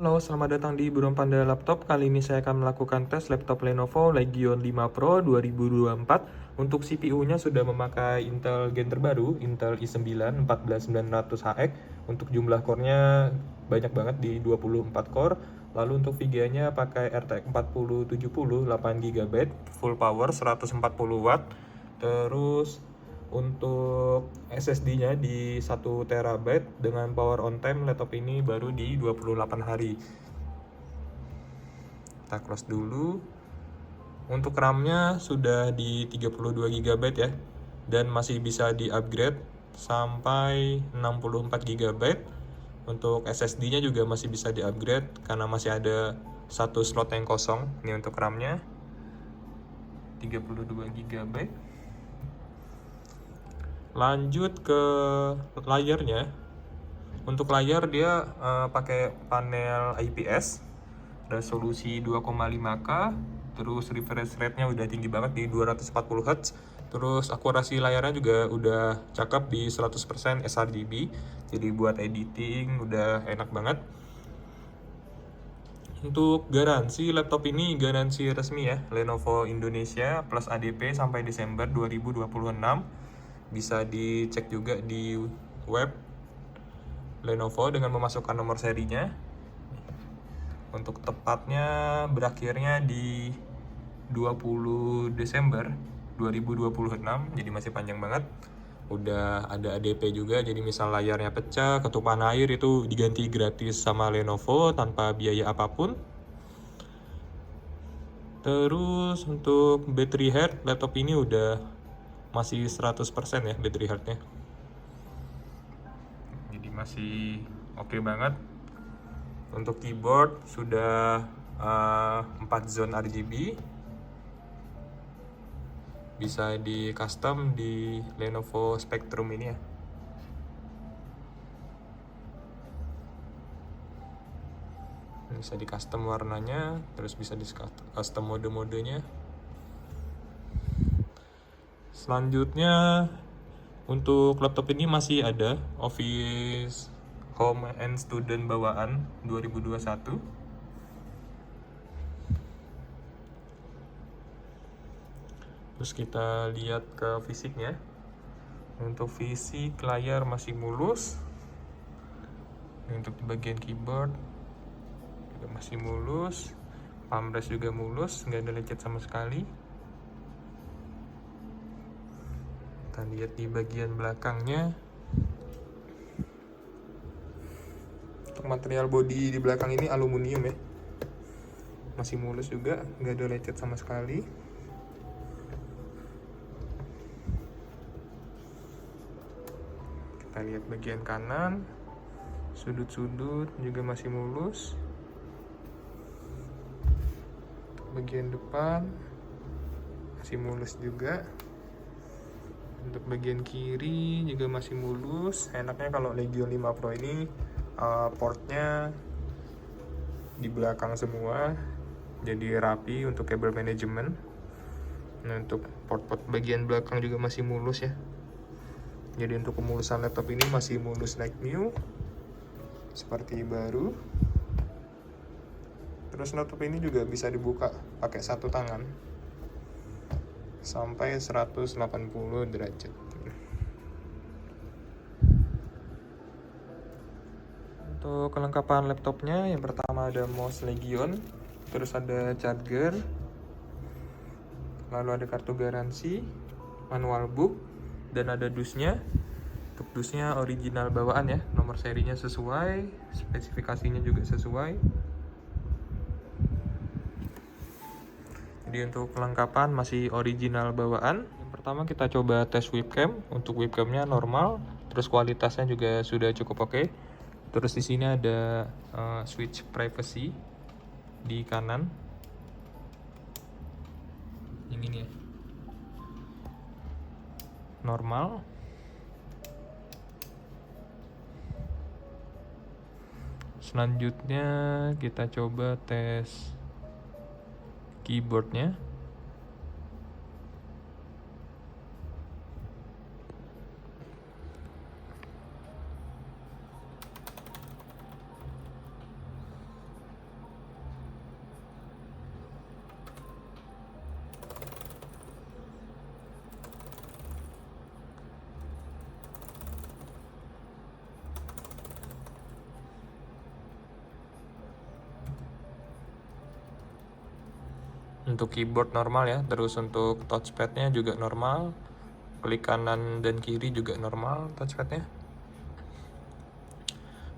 Halo, selamat datang di Burung Panda Laptop. Kali ini saya akan melakukan tes laptop Lenovo Legion 5 Pro 2024. Untuk CPU-nya sudah memakai Intel Gen terbaru, Intel i9 14900HX. Untuk jumlah core-nya banyak banget di 24 core. Lalu untuk VGA-nya pakai RTX 4070 8GB, full power 140 watt. Terus untuk SSD-nya di 1 TB dengan power on time laptop ini baru di 28 hari. Kita close dulu. Untuk RAM-nya sudah di 32 GB ya, dan masih bisa di-upgrade sampai 64 GB. Untuk SSD-nya juga masih bisa di-upgrade karena masih ada satu slot yang kosong. Ini untuk RAM-nya 32 GB. Lanjut ke layarnya. Untuk layar dia pakai panel IPS, resolusi 2,5K, terus refresh rate-nya udah tinggi banget di 240 Hz. Terus akurasi layarnya juga udah cakep di 100% sRGB. Jadi buat editing udah enak banget. Untuk garansi laptop ini garansi resmi ya, Lenovo Indonesia plus ADP sampai Desember 2026. Bisa dicek juga di web Lenovo dengan memasukkan nomor serinya. Untuk tepatnya berakhirnya di 20 Desember 2026, jadi masih panjang banget. Udah ada ADP juga, jadi misal layarnya pecah, ketupan air itu diganti gratis sama Lenovo tanpa biaya apapun. Terus untuk battery health, laptop ini udah masih 100% ya battery health-nya. Jadi masih oke banget. Untuk keyboard sudah 4 zone RGB. Bisa di custom di Lenovo Spectrum ini ya. Bisa di custom warnanya, terus bisa di custom mode-modenya. Selanjutnya untuk laptop ini masih ada Office Home and Student bawaan 2021. Terus kita lihat ke fisiknya. Untuk fisik layar masih mulus. Untuk bagian keyboard juga masih mulus. Palm rest juga mulus, nggak ada lecet sama sekali. Kita lihat di bagian belakangnya. Untuk material bodi di belakang ini aluminium ya, masih mulus juga, nggak ada lecet sama sekali. Kita lihat bagian kanan, sudut-sudut juga masih mulus. Bagian depan masih mulus juga. Untuk bagian kiri juga masih mulus. Enaknya kalau Legion 5 Pro ini portnya di belakang semua, jadi rapi untuk kabel manajemen. Nah, untuk port-port bagian belakang juga masih mulus ya. Jadi untuk kemulusan laptop ini masih mulus like new, seperti baru. Terus laptop ini juga bisa dibuka pakai satu tangan sampai 180 derajat. Untuk kelengkapan laptopnya, yang pertama ada mouse Legion, terus ada charger, lalu ada kartu garansi, manual book, dan ada dusnya. Untuk dusnya original bawaan ya, nomor serinya sesuai, spesifikasinya juga sesuai. Jadi untuk kelengkapan masih original bawaan. Yang pertama kita coba tes webcam. Untuk webcamnya normal, terus kualitasnya juga sudah cukup oke. Terus di sini ada switch privacy di kanan. Yang ini ya, normal. Selanjutnya kita coba tes keyboardnya. Untuk keyboard normal ya, terus untuk touchpadnya juga normal, klik kanan dan kiri juga normal touchpadnya.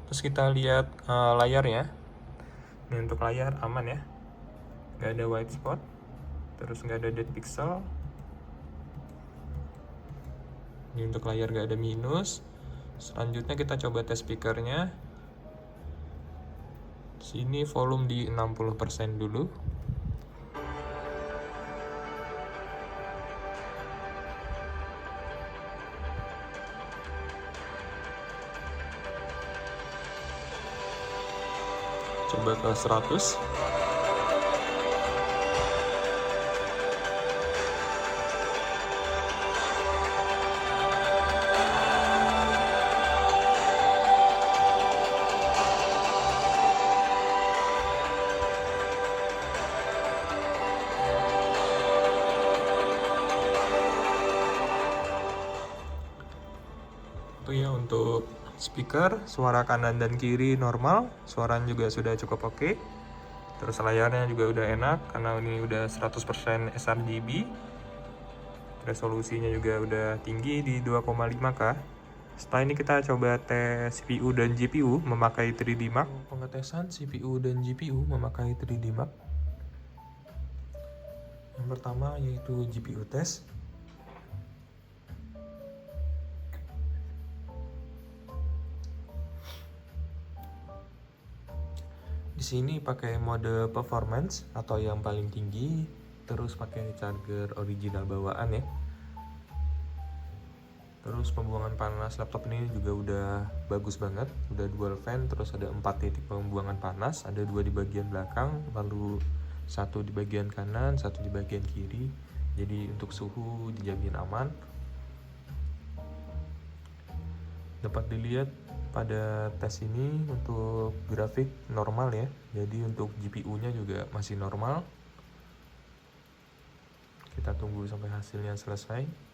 Terus kita lihat layarnya. Ini untuk layar aman ya, nggak ada white spot, terus nggak ada dead pixel. Ini untuk layar nggak ada minus. Selanjutnya kita coba tes speakernya. Sini volume di 60% dulu. Coba ke 100. Itu ya untuk speaker, suara kanan dan kiri normal, suaranya juga sudah cukup oke. Terus layarnya juga udah enak karena ini udah 100% sRGB. Resolusinya juga udah tinggi di 2,5K. Setelah ini kita coba tes CPU dan GPU memakai 3D Mark. Pengetesan CPU dan GPU memakai 3D Mark. Yang pertama yaitu GPU test. Di sini pakai mode performance atau yang paling tinggi, terus pakai charger original bawaan ya. Terus pembuangan panas laptop ini juga udah bagus banget, udah dual fan, terus ada 4 titik pembuangan panas, ada 2 di bagian belakang, lalu 1 di bagian kanan, 1 di bagian kiri. Jadi untuk suhu dijamin aman. Dapat dilihat pada tes ini untuk grafik normal ya, jadi untuk GPU nya juga masih normal. Kita tunggu sampai hasilnya selesai.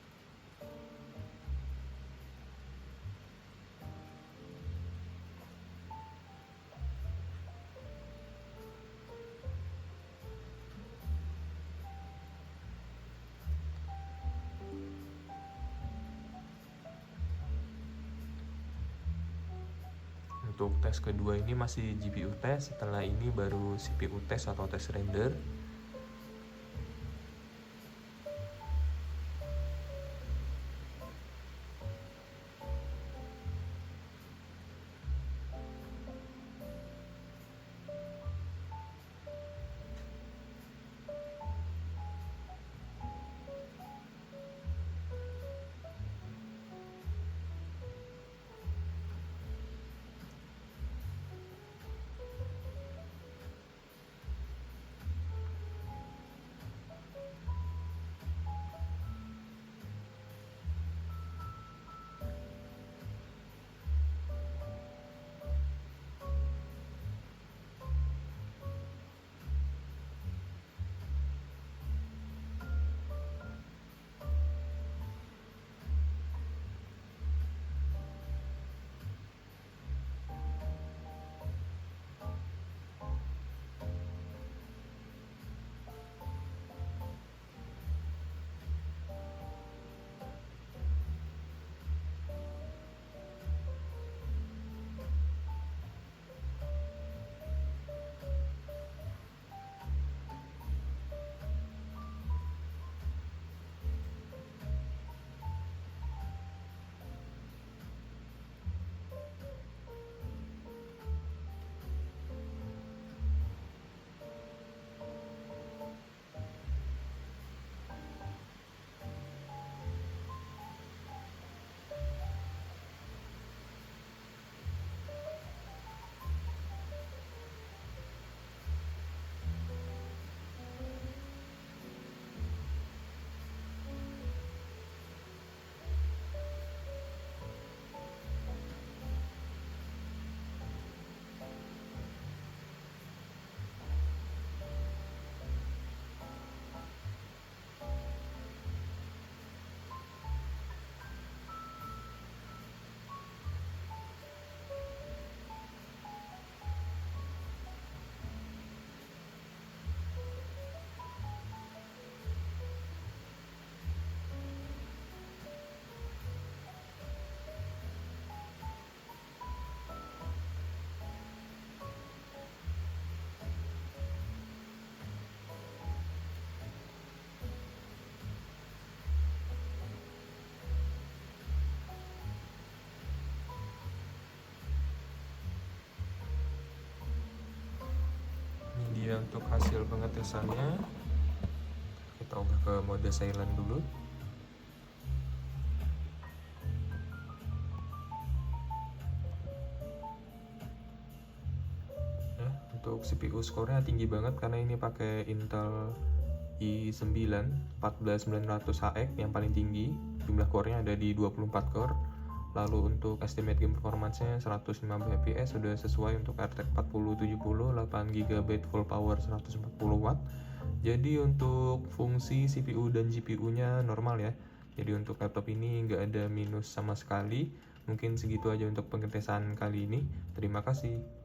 Untuk tes kedua ini masih GPU tes, setelah ini baru CPU tes atau tes render. ya untuk hasil pengetesannya. Kita ubah ke mode silent dulu. Ya, untuk CPU skornya tinggi banget karena ini pakai Intel i9 14900HX yang paling tinggi. Jumlah core-nya ada di 24 core. Lalu untuk estimate game performance-nya 150 fps sudah sesuai untuk RTX 4070, 8GB full power 140W. Jadi untuk fungsi CPU dan GPU-nya normal ya. Jadi untuk laptop ini nggak ada minus sama sekali. Mungkin segitu aja untuk pengetesan kali ini. Terima kasih.